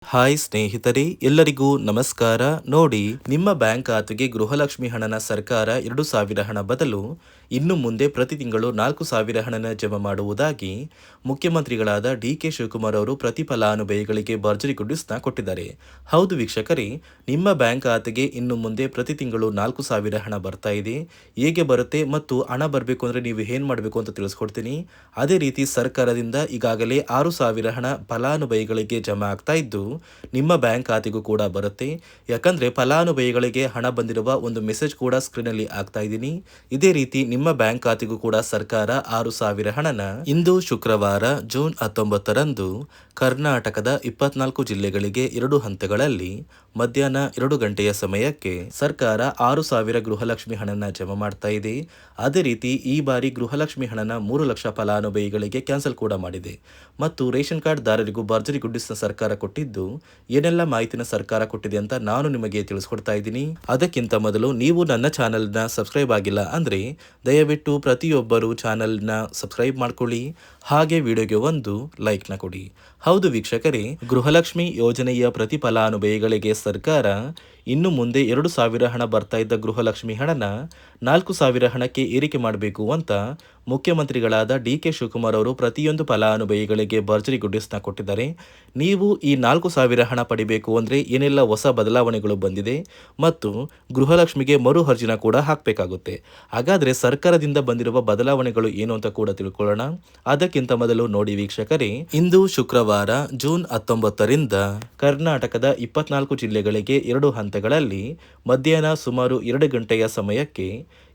Hi ಸ್ನೇಹಿತರೆ, ಎಲ್ಲರಿಗೂ ನಮಸ್ಕಾರ. ನೋಡಿ, ನಿಮ್ಮ ಬ್ಯಾಂಕ್ ಖಾತೆಗೆ ಗೃಹಲಕ್ಷ್ಮಿ ಹಣನ ಸರ್ಕಾರ 2,000 ಹಣ ಬದಲು ಇನ್ನು ಮುಂದೆ ಪ್ರತಿ ತಿಂಗಳು 4,000 ಹಣನ ಜಮಾ ಮಾಡುವುದಾಗಿ ಮುಖ್ಯಮಂತ್ರಿಗಳಾದ ಡಿ.ಕೆ. ಶಿವಕುಮಾರ್ ಅವರು ಪ್ರತಿ ಫಲಾನುಭವಿಗಳಿಗೆ ಭರ್ಜರಿ ಗುಡ್ಡಿಸ್ನ ಕೊಟ್ಟಿದ್ದಾರೆ. ಹೌದು ವೀಕ್ಷಕರೇ, ನಿಮ್ಮ ಬ್ಯಾಂಕ್ ಖಾತೆಗೆ ಇನ್ನು ಮುಂದೆ ಪ್ರತಿ ತಿಂಗಳು 4,000 ಹಣ ಬರ್ತಾ ಇದೆ. ಹೇಗೆ ಬರುತ್ತೆ ಮತ್ತು ಹಣ ಬರಬೇಕು ಅಂದರೆ ನೀವು ಏನು ಮಾಡಬೇಕು ಅಂತ ತಿಳಿಸ್ಕೊಡ್ತೀನಿ. ಅದೇ ರೀತಿ ಸರ್ಕಾರದಿಂದ ಈಗಾಗಲೇ 6,000 ಹಣ ಫಲಾನುಭವಿಗಳಿಗೆ ಜಮಾ ಆಗ್ತಾ ಇದ್ದು ನಿಮ್ಮ ಬ್ಯಾಂಕ್ ಖಾತೆಗೂ ಕೂಡ ಬರುತ್ತೆ. ಯಾಕಂದ್ರೆ ಫಲಾನುಭವಿಗಳಿಗೆ ಹಣ ಬಂದಿರುವ ಒಂದು ಮೆಸೇಜ್ ಕೂಡ ಸ್ಕ್ರೀನಲ್ಲಿ ಆಗ್ತಾ ಇದ್ದೀನಿ. ಇದೇ ರೀತಿ ನಿಮ್ಮ ಬ್ಯಾಂಕ್ ಖಾತೆಗೂ ಕೂಡ ಸರ್ಕಾರ 6,000 ಹಣನ ಇಂದು ಶುಕ್ರವಾರ ಜೂನ್ 19ರಂದು ಕರ್ನಾಟಕದ 24 ಜಿಲ್ಲೆಗಳಿಗೆ 2 ಹಂತಗಳಲ್ಲಿ ಮಧ್ಯಾಹ್ನ 2 ಗಂಟೆಯ ಸಮಯಕ್ಕೆ ಸರ್ಕಾರ 6,000 ಗೃಹಲಕ್ಷ್ಮಿ ಹಣನ ಜಮಾ ಮಾಡ್ತಾ ಇದೆ. ಅದೇ ರೀತಿ ಈ ಬಾರಿ ಗೃಹಲಕ್ಷ್ಮಿ ಹಣನ 3 ಲಕ್ಷ ಫಲಾನುಭವಿಗಳಿಗೆ ಕ್ಯಾನ್ಸಲ್ ಕೂಡ ಮಾಡಿದೆ ಮತ್ತು ರೇಷನ್ ಕಾರ್ಡ್ ದಾರರಿಗೂ ಭರ್ಜರಿ ಗುಡ್ಡಿಸ್ನ ಸರ್ಕಾರ ಕೊಟ್ಟಿದ್ದು ಏನೆಲ್ಲ ಮಾಹಿತಿನ ಸರ್ಕಾರ ಕೊಟ್ಟಿದೆ ಅಂತ ನಾನು ನಿಮಗೆ ತಿಳಿಸ್ಕೊಡ್ತಾ ಇದ್ದೀನಿ. ಅದಕ್ಕಿಂತ ಮೊದಲು ನೀವು ನನ್ನ ಚಾನೆಲ್ನ ಸಬ್ಸ್ಕ್ರೈಬ್ ಆಗಿಲ್ಲ ಅಂದ್ರೆ ದಯವಿಟ್ಟು ಪ್ರತಿಯೊಬ್ಬರು ಚಾನೆಲ್ನ ಸಬ್ಸ್ಕ್ರೈಬ್ ಮಾಡ್ಕೊಳ್ಳಿ, ಹಾಗೆ ವಿಡಿಯೋಗೆ ಒಂದು ಲೈಕ್ನ ಕೊಡಿ. ಹೌದು ವೀಕ್ಷಕರೇ, ಗೃಹಲಕ್ಷ್ಮಿ ಯೋಜನೆಯ ಪ್ರತಿ ಫಲಾನುಭವಿಗಳಿಗೆ ಸರ್ಕಾರ ಇನ್ನು ಮುಂದೆ 2,000 ಹಣ ಬರ್ತಾ ಇದ್ದ ಗೃಹಲಕ್ಷ್ಮಿ ಹಣನ 4,000 ಹಣಕ್ಕೆ ಏರಿಕೆ ಮಾಡಬೇಕು ಅಂತ ಮುಖ್ಯಮಂತ್ರಿಗಳಾದ ಡಿ.ಕೆ. ಶಿವಕುಮಾರ್ ಅವರು ಪ್ರತಿಯೊಂದು ಫಲಾನುಭವಿಗಳಿಗೆ ಭರ್ಜರಿ ಗುಡ್ಡಿಸ್ನ ಕೊಟ್ಟಿದ್ದಾರೆ. ನೀವು ಈ 4,000 ಹಣ ಪಡಿಬೇಕು ಅಂದರೆ ಏನೆಲ್ಲ ಹೊಸ ಬದಲಾವಣೆಗಳು ಬಂದಿದೆ ಮತ್ತು ಗೃಹಲಕ್ಷ್ಮಿಗೆ ಮರು ಅರ್ಜಿನ ಕೂಡ ಹಾಕಬೇಕಾಗುತ್ತೆ. ಹಾಗಾದರೆ ಸರ್ಕಾರದಿಂದ ಬಂದಿರುವ ಬದಲಾವಣೆಗಳು ಏನು ಅಂತ ಕೂಡ ತಿಳ್ಕೊಳ್ಳೋಣ. ಅದಕ್ಕಿಂತ ಮೊದಲು ನೋಡಿ ವೀಕ್ಷಕರೇ, ಇಂದು ಶುಕ್ರವಾರ ಜೂನ್ 19ರಿಂದ ಕರ್ನಾಟಕದ 24 ಜಿಲ್ಲೆಗಳಿಗೆ 2 ಹಂತಗಳಲ್ಲಿ ಮಧ್ಯಾಹ್ನ ಸುಮಾರು 2 ಗಂಟೆಯ ಸಮಯಕ್ಕೆ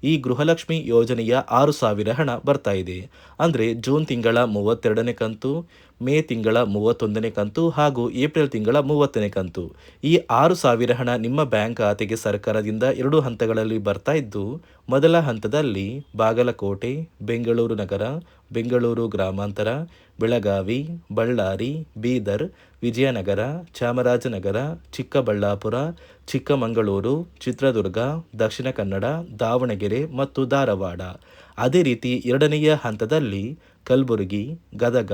ಈ ಗೃಹಲಕ್ಷ್ಮಿ ಯೋಜನೆಯ 6,000 ಹಣ ಬರ್ತಾ ಇದೆ. ಅಂದರೆ ಜೂನ್ ತಿಂಗಳ 32ನೇ ಕಂತು, ಮೇ ತಿಂಗಳ 31ನೇ ಕಂತು ಹಾಗೂ ಏಪ್ರಿಲ್ ತಿಂಗಳ 30ನೇ ಕಂತು. ಈ 6,000 ಹಣ ನಿಮ್ಮ ಬ್ಯಾಂಕ್ ಖಾತೆಗೆ ಸರ್ಕಾರದಿಂದ 2 ಹಂತಗಳಲ್ಲಿ ಬರ್ತಾ ಇದ್ದು, ಮೊದಲ ಹಂತದಲ್ಲಿ ಬಾಗಲಕೋಟೆ, ಬೆಂಗಳೂರು ನಗರ, ಬೆಂಗಳೂರು ಗ್ರಾಮಾಂತರ, ಬೆಳಗಾವಿ, ಬಳ್ಳಾರಿ, ಬೀದರ್, ವಿಜಯನಗರ, ಚಾಮರಾಜನಗರ, ಚಿಕ್ಕಬಳ್ಳಾಪುರ, ಚಿಕ್ಕಮಗಳೂರು, ಚಿತ್ರದುರ್ಗ, ದಕ್ಷಿಣ ಕನ್ನಡ, ದಾವಣಗೆರೆ ಮತ್ತು ಧಾರವಾಡ. ಅದೇ ರೀತಿ ಎರಡನೆಯ ಹಂತದಲ್ಲಿ ಕಲಬುರಗಿ, ಗದಗ,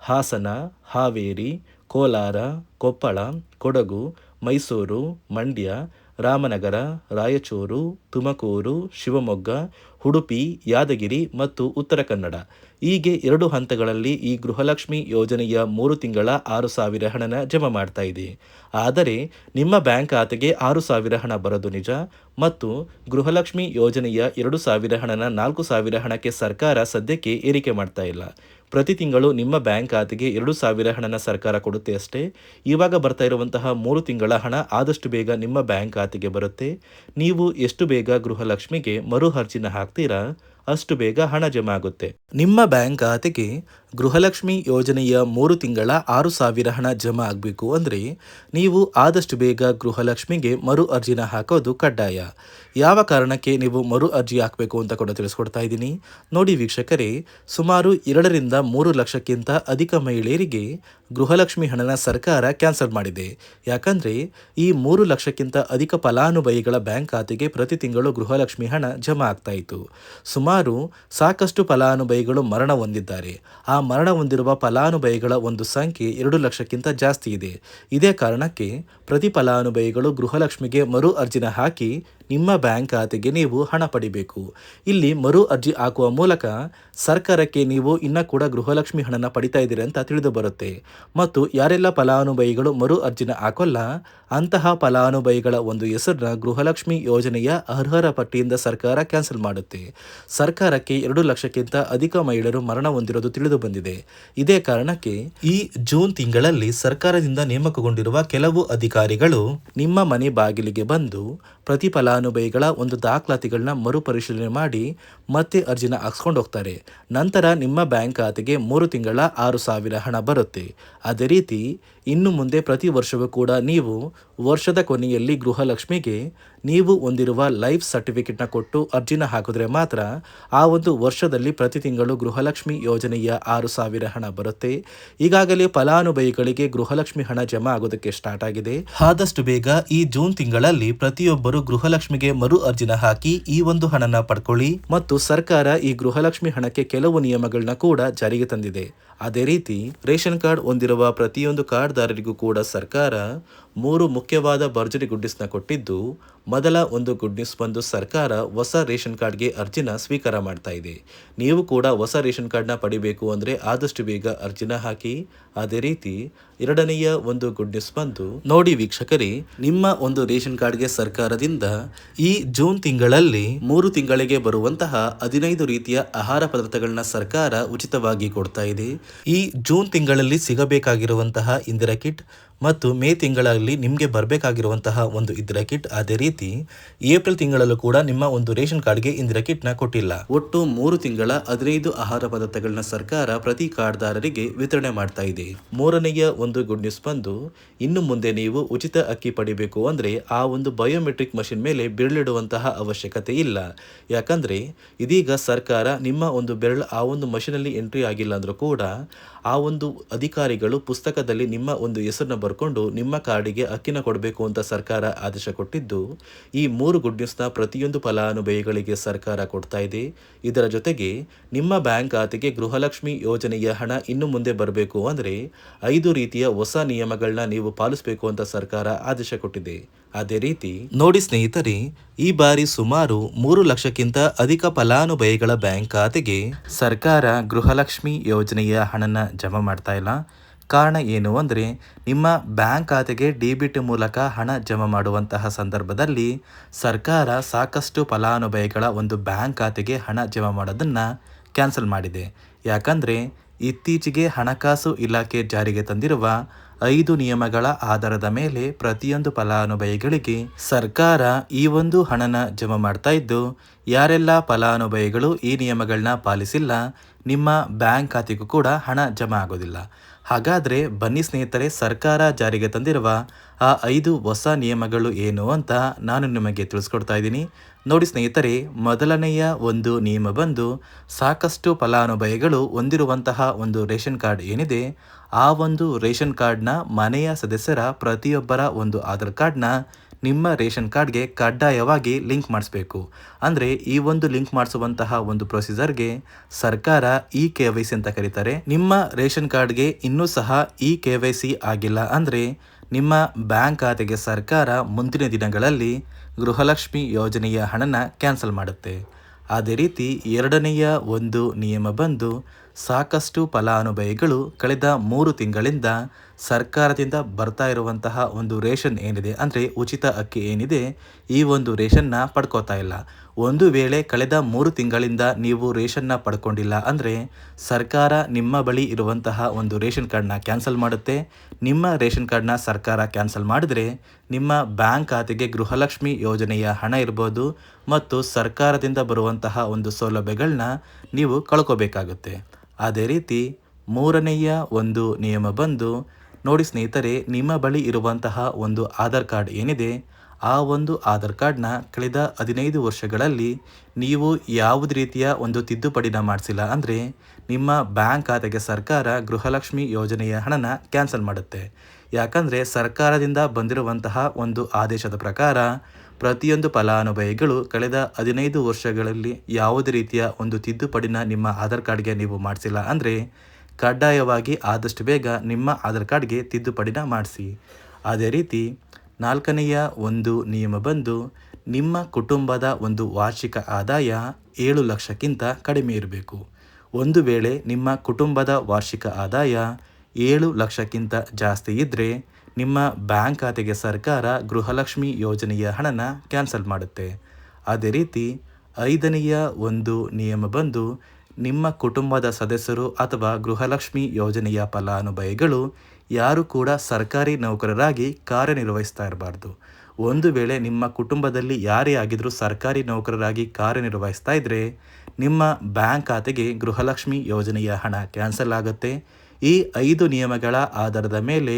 ಹಾಸನ, ಹಾವೇರಿ, ಕೋಲಾರ, ಕೊಪ್ಪಳ, ಕೊಡಗು, ಮೈಸೂರು, ಮಂಡ್ಯ, ರಾಮನಗರ, ರಾಯಚೂರು, ತುಮಕೂರು, ಶಿವಮೊಗ್ಗ, ಉಡುಪಿ, ಯಾದಗಿರಿ ಮತ್ತು ಉತ್ತರ ಕನ್ನಡ. ಹೀಗೆ 2 ಹಂತಗಳಲ್ಲಿ ಈ ಗೃಹಲಕ್ಷ್ಮಿ ಯೋಜನೆಯ 3 ತಿಂಗಳ 6,000 ಹಣನ ಜಮಾ ಮಾಡ್ತಾ ಇದೆ. ಆದರೆ ನಿಮ್ಮ ಬ್ಯಾಂಕ್ ಖಾತೆಗೆ 6,000 ಹಣ ಬರೋದು ನಿಜ ಮತ್ತು ಗೃಹಲಕ್ಷ್ಮಿ ಯೋಜನೆಯ 2,000 ಹಣನ 4,000 ಹಣಕ್ಕೆ ಸರ್ಕಾರ ಸದ್ಯಕ್ಕೆ ಏರಿಕೆ ಮಾಡ್ತಾ ಇಲ್ಲ. ಪ್ರತಿ ತಿಂಗಳು ನಿಮ್ಮ ಬ್ಯಾಂಕ್ ಖಾತೆಗೆ 2,000 ಹಣನ ಸರ್ಕಾರ ಕೊಡುತ್ತೆ ಅಷ್ಟೇ. ಇವಾಗ ಬರ್ತಾ ಇರುವಂತಹ 3 ತಿಂಗಳ ಹಣ ಆದಷ್ಟು ಬೇಗ ನಿಮ್ಮ ಬ್ಯಾಂಕ್ ಖಾತೆಗೆ ಬರುತ್ತೆ. ನೀವು ಎಷ್ಟು ಬೇಗ ಗೃಹಲಕ್ಷ್ಮಿಗೆ ಮರು ಅರ್ಜಿನ ಹಾಕ್ತೀರಾ ಅಷ್ಟು ಬೇಗ ಹಣ ಜಮಾ ಆಗುತ್ತೆ. ನಿಮ್ಮ ಬ್ಯಾಂಕ್ ಖಾತೆಗೆ ಗೃಹಲಕ್ಷ್ಮಿ ಯೋಜನೆಯ 3 ತಿಂಗಳ 6,000 ಹಣ ಜಮಾ ಆಗಬೇಕು ಅಂದರೆ ನೀವು ಆದಷ್ಟು ಬೇಗ ಗೃಹಲಕ್ಷ್ಮಿಗೆ ಮರು ಅರ್ಜಿನ ಹಾಕೋದು ಕಡ್ಡಾಯ. ಯಾವ ಕಾರಣಕ್ಕೆ ನೀವು ಮರು ಅರ್ಜಿ ಹಾಕಬೇಕು ಅಂತ ಕೂಡ ತಿಳಿಸ್ಕೊಡ್ತಾ ಇದ್ದೀನಿ. ನೋಡಿ ವೀಕ್ಷಕರೇ, ಸುಮಾರು 2ರಿಂದ 3 ಲಕ್ಷಕ್ಕಿಂತ ಅಧಿಕ ಮಹಿಳೆಯರಿಗೆ ಗೃಹಲಕ್ಷ್ಮಿ ಹಣನ ಸರ್ಕಾರ ಕ್ಯಾನ್ಸಲ್ ಮಾಡಿದೆ. ಯಾಕಂದರೆ ಈ 3 ಲಕ್ಷಕ್ಕಿಂತ ಅಧಿಕ ಫಲಾನುಭವಿಗಳ ಬ್ಯಾಂಕ್ ಖಾತೆಗೆ ಪ್ರತಿ ತಿಂಗಳು ಗೃಹಲಕ್ಷ್ಮಿ ಹಣ ಜಮಾ ಆಗ್ತಾ ಇತ್ತು. ಸುಮಾರು ಸಾಕಷ್ಟು ಫಲಾನುಭವಿಗಳು ಮರಣ ಹೊಂದಿದ್ದಾರೆ. ಆ ಮರಣ ಹೊಂದಿರುವ ಫಲಾನುಭವಿಗಳ ಒಂದು ಸಂಖ್ಯೆ 2 ಲಕ್ಷಕ್ಕಿಂತ ಜಾಸ್ತಿ ಇದೆ. ಇದೇ ಕಾರಣಕ್ಕೆ ಪ್ರತಿ ಫಲಾನುಭವಿಗಳು ಗೃಹಲಕ್ಷ್ಮಿಗೆ ಮರು ಅರ್ಜಿನ ಹಾಕಿ ನಿಮ್ಮ ಬ್ಯಾಂಕ್ ಖಾತೆಗೆ ನೀವು ಹಣ ಪಡಿಬೇಕು. ಇಲ್ಲಿ ಮರು ಅರ್ಜಿ ಹಾಕುವ ಮೂಲಕ ಸರ್ಕಾರಕ್ಕೆ ನೀವು ಇನ್ನೂ ಕೂಡ ಗೃಹಲಕ್ಷ್ಮಿ ಹಣನ ಪಡಿತಾ ಇದ್ದೀರಿ ಅಂತ ತಿಳಿದು ಬರುತ್ತೆ. ಮತ್ತು ಯಾರೆಲ್ಲ ಫಲಾನುಭವಿಗಳು ಮರು ಅರ್ಜಿನ ಹಾಕೋಲ್ಲ ಅಂತಹ ಫಲಾನುಭವಿಗಳ ಒಂದು ಹೆಸರನ್ನ ಗೃಹಲಕ್ಷ್ಮಿ ಯೋಜನೆಯ ಅರ್ಹರ ಪಟ್ಟಿಯಿಂದ ಸರ್ಕಾರ ಕ್ಯಾನ್ಸಲ್ ಮಾಡುತ್ತೆ. ಸರ್ಕಾರಕ್ಕೆ 2 ಲಕ್ಷಕ್ಕಿಂತ ಅಧಿಕ ಮಹಿಳೆಯರು ಮರಣ ಹೊಂದಿರೋದು ತಿಳಿದು ಬಂದಿದೆ. ಇದೇ ಕಾರಣಕ್ಕೆ ಈ ಜೂನ್ ತಿಂಗಳಲ್ಲಿ ಸರ್ಕಾರದಿಂದ ನೇಮಕಗೊಂಡಿರುವ ಕೆಲವು ಅಧಿಕಾರಿಗಳು ನಿಮ್ಮ ಮನೆ ಬಾಗಿಲಿಗೆ ಬಂದು ಪ್ರತಿ ಫಲಾನುಭವಿಗಳ ಒಂದು ದಾಖಲಾತಿಗಳನ್ನ ಮರುಪರಿಶೀಲನೆ ಮಾಡಿ ಮತ್ತೆ ಅರ್ಜಿನ ಹಾಕ್ಸ್ಕೊಂಡು ಹೋಗ್ತಾರೆ. ನಂತರ ನಿಮ್ಮ ಬ್ಯಾಂಕ್ ಖಾತೆಗೆ 3 ತಿಂಗಳ 6,000 ಹಣ ಬರುತ್ತೆ. ಅದೇ ರೀತಿ ಇನ್ನು ಮುಂದೆ ಪ್ರತಿ ವರ್ಷವೂ ಕೂಡ ನೀವು ವರ್ಷದ ಕೊನೆಯಲ್ಲಿ ಗೃಹಲಕ್ಷ್ಮಿಗೆ ನೀವು ಹೊಂದಿರುವ ಲೈಫ್ ಸರ್ಟಿಫಿಕೇಟ್ನ ಕೊಟ್ಟು ಅರ್ಜಿನ ಹಾಕಿದ್ರೆ ಮಾತ್ರ ಆ ಒಂದು ವರ್ಷದಲ್ಲಿ ಪ್ರತಿ ತಿಂಗಳು ಗೃಹಲಕ್ಷ್ಮಿ ಯೋಜನೆಯ 6,000 ಹಣ ಬರುತ್ತೆ. ಈಗಾಗಲೇ ಫಲಾನುಭವಿಗಳಿಗೆ ಗೃಹಲಕ್ಷ್ಮಿ ಹಣ ಜಮಾ ಆಗೋದಕ್ಕೆ ಸ್ಟಾರ್ಟ್ ಆಗಿದೆ. ಆದಷ್ಟು ಬೇಗ ಈ ಜೂನ್ ತಿಂಗಳಲ್ಲಿ ಪ್ರತಿಯೊಬ್ಬರು ಗೃಹಲಕ್ಷ್ಮಿಗೆ ಮರು ಅರ್ಜಿನ ಹಾಕಿ ಈ ಒಂದು ಹಣನ ಪಡ್ಕೊಳ್ಳಿ. ಮತ್ತು ಸರ್ಕಾರ ಈ ಗೃಹಲಕ್ಷ್ಮಿ ಹಣಕ್ಕೆ ಕೆಲವು ನಿಯಮಗಳನ್ನ ಕೂಡ ಜಾರಿಗೆ ತಂದಿದೆ. ಅದೇ ರೀತಿ ರೇಷನ್ ಕಾರ್ಡ್ ಹೊಂದಿರುವ ಪ್ರತಿಯೊಂದು ಕಾರ್ಡ್ ಕಾರ್ಡ್ದಾರರಿಗೂ ಕೂಡ ಸರ್ಕಾರ 3 ಮುಖ್ಯವಾದ ಭರ್ಜರಿ ಗುಡ್ ನ್ಯೂಸ್ನ ಕೊಟ್ಟಿದ್ದು, ಮೊದಲ ಒಂದು ಗುಡ್ ನ್ಯೂಸ್ ಬಂದು ಸರ್ಕಾರ ಹೊಸ ರೇಷನ್ ಕಾರ್ಡ್ಗೆ ಅರ್ಜಿನ ಸ್ವೀಕಾರ ಮಾಡ್ತಾ ಇದೆ. ನೀವು ಕೂಡ ಹೊಸ ರೇಷನ್ ಕಾರ್ಡ್ನ ಪಡಿಬೇಕು ಅಂದರೆ ಆದಷ್ಟು ಬೇಗ ಅರ್ಜಿನ ಹಾಕಿ. ಅದೇ ರೀತಿ ಎರಡನೆಯ ಒಂದು ಗುಡ್ ನ್ಯೂಸ್ ಬಂದು ನೋಡಿ ವೀಕ್ಷಕರೇ, ನಿಮ್ಮ ಒಂದು ರೇಷನ್ ಕಾರ್ಡ್ಗೆ ಸರ್ಕಾರದಿಂದ ಈ ಜೂನ್ ತಿಂಗಳಲ್ಲಿ 3 ತಿಂಗಳಿಗೆ ಬರುವಂತಹ 15 ರೀತಿಯ ಆಹಾರ ಪದಾರ್ಥಗಳನ್ನ ಸರ್ಕಾರ ಉಚಿತವಾಗಿ ಕೊಡ್ತಾ ಇದೆ. ಈ ಜೂನ್ ತಿಂಗಳಲ್ಲಿ ಸಿಗಬೇಕಾಗಿರುವಂತಹ ಇಂದಿರಾ ಕಿಟ್ ಮತ್ತು ಮೇ ತಿಂಗಳಲ್ಲಿ ನಿಮಗೆ ಬರಬೇಕಾಗಿರುವಂತಹ ಒಂದು ಇಂದಿರಾ ಕಿಟ್, ಅದೇ ರೀತಿ ಏಪ್ರಿಲ್ ತಿಂಗಳಲ್ಲೂ ಕೂಡ ನಿಮ್ಮ ಒಂದು ರೇಷನ್ ಕಾರ್ಡ್ಗೆ ಇಂದಿರಾ ಕಿಟ್ನ ಕೊಟ್ಟಿಲ್ಲ. ಒಟ್ಟು 3 ತಿಂಗಳ 15 ಆಹಾರ ಪದಾರ್ಥಗಳನ್ನ ಸರ್ಕಾರ ಪ್ರತಿ ಕಾರ್ಡ್ದಾರರಿಗೆ ವಿತರಣೆ ಮಾಡ್ತಾ ಇದೆ. ಮೂರನೆಯ ಒಂದು ಗುಡ್ ನ್ಯೂಸ್ ಬಂದು, ಇನ್ನು ಮುಂದೆ ನೀವು ಉಚಿತ ಅಕ್ಕಿ ಪಡಿಬೇಕು ಅಂದರೆ ಆ ಒಂದು ಬಯೋಮೆಟ್ರಿಕ್ ಮಷಿನ್ ಮೇಲೆ ಬೆರಳಿಡುವಂತಹ ಅವಶ್ಯಕತೆ ಇಲ್ಲ. ಯಾಕಂದರೆ ಇದೀಗ ಸರ್ಕಾರ ನಿಮ್ಮ ಒಂದು ಬೆರಳು ಆ ಒಂದು ಮಷಿನಲ್ಲಿ ಎಂಟ್ರಿ ಆಗಿಲ್ಲ ಅಂದರೂ ಕೂಡ ಆ ಒಂದು ಅಧಿಕಾರಿಗಳು ಪುಸ್ತಕದಲ್ಲಿ ನಿಮ್ಮ ಒಂದು ಹೆಸರನ್ನ ಬರ್ಕೊಂಡು ನಿಮ್ಮ ಕಾರ್ಡಿಗೆ ಅಕ್ಕಿನ ಕೊಡಬೇಕು ಅಂತ ಸರ್ಕಾರ ಆದೇಶ ಕೊಟ್ಟಿದ್ದು, ಈ 3 ಗುಡ್ ನ್ಯೂಸ್ನ ಪ್ರತಿಯೊಂದು ಫಲಾನುಭವಿಗಳಿಗೆ ಸರ್ಕಾರ ಕೊಡ್ತಾ ಇದೆ. ಇದರ ಜೊತೆಗೆ ನಿಮ್ಮ ಬ್ಯಾಂಕ್ ಖಾತೆಗೆ ಗೃಹಲಕ್ಷ್ಮಿ ಯೋಜನೆಯ ಹಣ ಇನ್ನು ಮುಂದೆ ಬರಬೇಕು ಅಂದರೆ 5 ರೀತಿಯ ಹೊಸ ನಿಯಮಗಳನ್ನ ನೀವು ಪಾಲಿಸಬೇಕು ಅಂತ ಸರ್ಕಾರ ಆದೇಶ ಕೊಟ್ಟಿದೆ. ಅದೇ ರೀತಿ ನೋಡಿ ಸ್ನೇಹಿತರೆ, ಈ ಬಾರಿ ಸುಮಾರು 3 ಲಕ್ಷಕ್ಕಿಂತ ಅಧಿಕ ಫಲಾನುಭವಿಗಳ ಬ್ಯಾಂಕ್ ಖಾತೆಗೆ ಸರ್ಕಾರ ಗೃಹಲಕ್ಷ್ಮಿ ಯೋಜನೆಯ ಹಣನ ಜಮಾ ಮಾಡ್ತಾ ಇಲ್ಲ. ಕಾರಣ ಏನು ಅಂದರೆ, ನಿಮ್ಮ ಬ್ಯಾಂಕ್ ಖಾತೆಗೆ ಡೆಬಿಟ್ ಮೂಲಕ ಹಣ ಜಮಾ ಮಾಡುವಂತಹ ಸಂದರ್ಭದಲ್ಲಿ ಸರ್ಕಾರ ಸಾಕಷ್ಟು ಫಲಾನುಭವಿಗಳ ಒಂದು ಬ್ಯಾಂಕ್ ಖಾತೆಗೆ ಹಣ ಜಮಾ ಮಾಡೋದನ್ನು ಕ್ಯಾನ್ಸಲ್ ಮಾಡಿದೆ. ಯಾಕಂದರೆ ಇತ್ತೀಚೆಗೆ ಹಣಕಾಸು ಇಲಾಖೆ ಜಾರಿಗೆ ತಂದಿರುವ 5 ನಿಯಮಗಳ ಆಧಾರದ ಮೇಲೆ ಪ್ರತಿಯೊಂದು ಫಲಾನುಭವಿಗಳಿಗೆ ಸರ್ಕಾರ ಈ ಒಂದು ಹಣನ ಜಮಾ ಮಾಡ್ತಾ ಇದ್ದು, ಯಾರೆಲ್ಲ ಫಲಾನುಭವಿಗಳು ಈ ನಿಯಮಗಳನ್ನ ಪಾಲಿಸಿಲ್ಲ ನಿಮ್ಮ ಬ್ಯಾಂಕ್ ಖಾತೆಗೂ ಕೂಡ ಹಣ ಜಮಾ ಆಗೋದಿಲ್ಲ. ಹಾಗಾದರೆ ಬನ್ನಿ ಸ್ನೇಹಿತರೆ, ಸರ್ಕಾರ ಜಾರಿಗೆ ತಂದಿರುವ ಆ 5 ಹೊಸ ನಿಯಮಗಳು ಏನು ಅಂತ ನಾನು ನಿಮಗೆ ತಿಳಿಸ್ಕೊಡ್ತಾ ಇದ್ದೀನಿ. ನೋಡಿ ಸ್ನೇಹಿತರೆ, ಮೊದಲನೆಯ ಒಂದು ನಿಯಮ ಬಂದು, ಸಾಕಷ್ಟು ಫಲಾನುಭವಿಗಳು ಹೊಂದಿರುವಂತಹ ಒಂದು ರೇಷನ್ ಕಾರ್ಡ್ ಏನಿದೆ, ಆ ಒಂದು ರೇಷನ್ ಕಾರ್ಡ್ನ ಮನೆಯ ಸದಸ್ಯರ ಪ್ರತಿಯೊಬ್ಬರ ಒಂದು ಆಧಾರ್ ಕಾರ್ಡ್ನ ನಿಮ್ಮ ರೇಷನ್ ಕಾರ್ಡ್ಗೆ ಕಡ್ಡಾಯವಾಗಿ ಲಿಂಕ್ ಮಾಡಿಸ್ಬೇಕು. ಅಂದರೆ ಈ ಒಂದು ಲಿಂಕ್ ಮಾಡಿಸುವಂತಹ ಒಂದು ಪ್ರೊಸೀಜರ್ಗೆ ಸರ್ಕಾರ KYC ಅಂತ ಕರೀತಾರೆ. ನಿಮ್ಮ ರೇಷನ್ ಕಾರ್ಡ್ಗೆ ಇನ್ನೂ ಸಹ KYC ಆಗಿಲ್ಲ ಅಂದರೆ ನಿಮ್ಮ ಬ್ಯಾಂಕ್ ಖಾತೆಗೆ ಸರ್ಕಾರ ಮುಂದಿನ ದಿನಗಳಲ್ಲಿ ಗೃಹಲಕ್ಷ್ಮಿ ಯೋಜನೆಯ ಹಣನ ಕ್ಯಾನ್ಸಲ್ ಮಾಡುತ್ತೆ. ಅದೇ ರೀತಿ ಎರಡನೆಯ ಒಂದು ನಿಯಮ ಬಂದು, ಸಾಕಷ್ಟು ಫಲಾನುಭವಿಗಳು ಕಳೆದ 3 ತಿಂಗಳಿಂದ ಸರ್ಕಾರದಿಂದ ಬರ್ತಾ ಇರುವಂತಹ ಒಂದು ರೇಷನ್ ಏನಿದೆ ಅಂದರೆ ಉಚಿತ ಅಕ್ಕಿ ಏನಿದೆ, ಈ ಒಂದು ರೇಷನ್ನ ಪಡ್ಕೋತಾ ಇಲ್ಲ. ಒಂದು ವೇಳೆ ಕಳೆದ 3 ತಿಂಗಳಿಂದ ನೀವು ರೇಷನ್ನ ಪಡ್ಕೊಂಡಿಲ್ಲ ಅಂದರೆ ಸರ್ಕಾರ ನಿಮ್ಮ ಬಳಿ ಇರುವಂತಹ ಒಂದು ರೇಷನ್ ಕಾರ್ಡ್ನ ಕ್ಯಾನ್ಸಲ್ ಮಾಡುತ್ತೆ. ನಿಮ್ಮ ರೇಷನ್ ಕಾರ್ಡ್ನ ಸರ್ಕಾರ ಕ್ಯಾನ್ಸಲ್ ಮಾಡಿದರೆ ನಿಮ್ಮ ಬ್ಯಾಂಕ್ ಖಾತೆಗೆ ಗೃಹಲಕ್ಷ್ಮಿ ಯೋಜನೆಯ ಹಣ ಇರ್ಬೋದು ಮತ್ತು ಸರ್ಕಾರದಿಂದ ಬರುವಂತಹ ಒಂದು ಸೌಲಭ್ಯಗಳನ್ನ ನೀವು ಕಳ್ಕೋಬೇಕಾಗುತ್ತೆ. ಅದೇ ರೀತಿ ಮೂರನೆಯ ಒಂದು ನಿಯಮ ಬಂದು, ನೋಡಿ ಸ್ನೇಹಿತರೆ, ನಿಮ್ಮ ಬಳಿ ಇರುವಂತಹ ಒಂದು ಆಧಾರ್ ಕಾರ್ಡ್ ಏನಿದೆ, ಆ ಒಂದು ಆಧಾರ್ ಕಾರ್ಡ್ನ ಕಳೆದ 15 ವರ್ಷಗಳಲ್ಲಿ ನೀವು ಯಾವುದೇ ರೀತಿಯ ಒಂದು ತಿದ್ದುಪಡಿನ ಮಾಡಿಸಿಲ್ಲ ಅಂದರೆ ನಿಮ್ಮ ಬ್ಯಾಂಕ್ ಖಾತೆಗೆ ಸರ್ಕಾರ ಗೃಹಲಕ್ಷ್ಮಿ ಯೋಜನೆಯ ಹಣನ ಕ್ಯಾನ್ಸಲ್ ಮಾಡುತ್ತೆ. ಯಾಕಂದರೆ ಸರ್ಕಾರದಿಂದ ಬಂದಿರುವಂತಹ ಒಂದು ಆದೇಶದ ಪ್ರಕಾರ ಪ್ರತಿಯೊಂದು ಫಲಾನುಭವಿಗಳು ಕಳೆದ 15 ವರ್ಷಗಳಲ್ಲಿ ಯಾವುದೇ ರೀತಿಯ ಒಂದು ತಿದ್ದುಪಡಿನ ನಿಮ್ಮ ಆಧಾರ್ ಕಾರ್ಡ್ಗೆ ನೀವು ಮಾಡಿಸಿಲ್ಲ ಅಂದರೆ ಕಡ್ಡಾಯವಾಗಿ ಆದಷ್ಟು ಬೇಗ ನಿಮ್ಮ ಆಧಾರ್ ಕಾರ್ಡ್ಗೆ ತಿದ್ದುಪಡಿನ ಮಾಡಿಸಿ. ಅದೇ ರೀತಿ 4ನೆಯ ಒಂದು ನಿಯಮ ಬಂದು, ನಿಮ್ಮ ಕುಟುಂಬದ ಒಂದು ವಾರ್ಷಿಕ ಆದಾಯ 7 ಲಕ್ಷಕ್ಕಿಂತ ಕಡಿಮೆ ಇರಬೇಕು. ಒಂದು ವೇಳೆ ನಿಮ್ಮ ಕುಟುಂಬದ ವಾರ್ಷಿಕ ಆದಾಯ 7 ಲಕ್ಷಕ್ಕಿಂತ ಜಾಸ್ತಿ ಇದ್ದರೆ ನಿಮ್ಮ ಬ್ಯಾಂಕ್ ಖಾತೆಗೆ ಸರ್ಕಾರ ಗೃಹಲಕ್ಷ್ಮಿ ಯೋಜನೆಯ ಹಣನ ಕ್ಯಾನ್ಸಲ್ ಮಾಡುತ್ತೆ. ಅದೇ ರೀತಿ 5ನೆಯ ಒಂದು ನಿಯಮ ಬಂದು, ನಿಮ್ಮ ಕುಟುಂಬದ ಸದಸ್ಯರು ಅಥವಾ ಗೃಹಲಕ್ಷ್ಮಿ ಯೋಜನೆಯ ಫಲಾನುಭವಿಗಳು ಯಾರು ಕೂಡ ಸರ್ಕಾರಿ ನೌಕರರಾಗಿ ಕಾರ್ಯನಿರ್ವಹಿಸ್ತಾ ಇರಬಾರ್ದು. ಒಂದು ವೇಳೆ ನಿಮ್ಮ ಕುಟುಂಬದಲ್ಲಿ ಯಾರೇ ಆಗಿದ್ರೂ ಸರ್ಕಾರಿ ನೌಕರರಾಗಿ ಕಾರ್ಯನಿರ್ವಹಿಸ್ತಾ ಇದ್ದರೆ ನಿಮ್ಮ ಬ್ಯಾಂಕ್ ಖಾತೆಗೆ ಗೃಹಲಕ್ಷ್ಮಿ ಯೋಜನೆಯ ಹಣ ಕ್ಯಾನ್ಸಲ್ ಆಗುತ್ತೆ. ಈ 5 ನಿಯಮಗಳ ಆಧಾರದ ಮೇಲೆ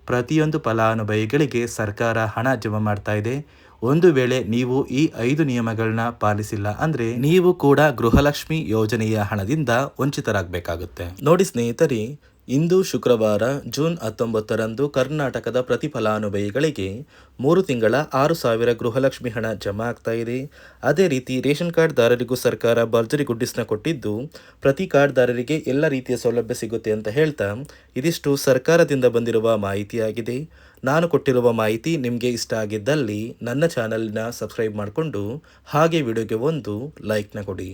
ಪ್ರತಿಯೊಂದು ಫಲಾನುಭವಿಗಳಿಗೆ ಸರ್ಕಾರ ಹಣ ಜಮಾ ಮಾಡ್ತಾ ಇದೆ. ಒಂದು ವೇಳೆ ನೀವು ಈ 5 ನಿಯಮಗಳನ್ನ ಪಾಲಿಸಿಲ್ಲ ಅಂದರೆ ನೀವು ಕೂಡ ಗೃಹಲಕ್ಷ್ಮಿ ಯೋಜನೆಯ ಹಣದಿಂದ ವಂಚಿತರಾಗಬೇಕಾಗುತ್ತೆ. ನೋಡಿ ಸ್ನೇಹಿತರೆ, ಇಂದು ಶುಕ್ರವಾರ ಜೂನ್ 19ರಂದು ಕರ್ನಾಟಕದ ಪ್ರತಿ ಫಲಾನುಭವಿಗಳಿಗೆ 3 ತಿಂಗಳ 6,000 ಗೃಹಲಕ್ಷ್ಮಿ ಹಣ ಜಮಾ ಆಗ್ತಾ ಇದೆ. ಅದೇ ರೀತಿ ರೇಷನ್ ಕಾರ್ಡ್ದಾರರಿಗೂ ಸರ್ಕಾರ ಭರ್ಜರಿ ಗುಡ್ಡಿಸ್ನ ಕೊಟ್ಟಿದ್ದು, ಪ್ರತಿ ಕಾರ್ಡ್ದಾರರಿಗೆ ಎಲ್ಲ ರೀತಿಯ ಸೌಲಭ್ಯ ಸಿಗುತ್ತೆ ಅಂತ ಹೇಳ್ತಾ ಇದಿಷ್ಟು ಸರ್ಕಾರದಿಂದ ಬಂದಿರುವ ಮಾಹಿತಿಯಾಗಿದೆ. ನಾನು ಕೊಟ್ಟಿರುವ ಮಾಹಿತಿ ನಿಮಗೆ ಇಷ್ಟ ಆಗಿದ್ದಲ್ಲಿ ನನ್ನ ಚಾನಲ್ನ ಸಬ್ಸ್ಕ್ರೈಬ್ ಮಾಡಿಕೊಂಡು ಹಾಗೆ ವಿಡಿಯೋಗೆ ಒಂದು ಲೈಕ್ನ ಕೊಡಿ.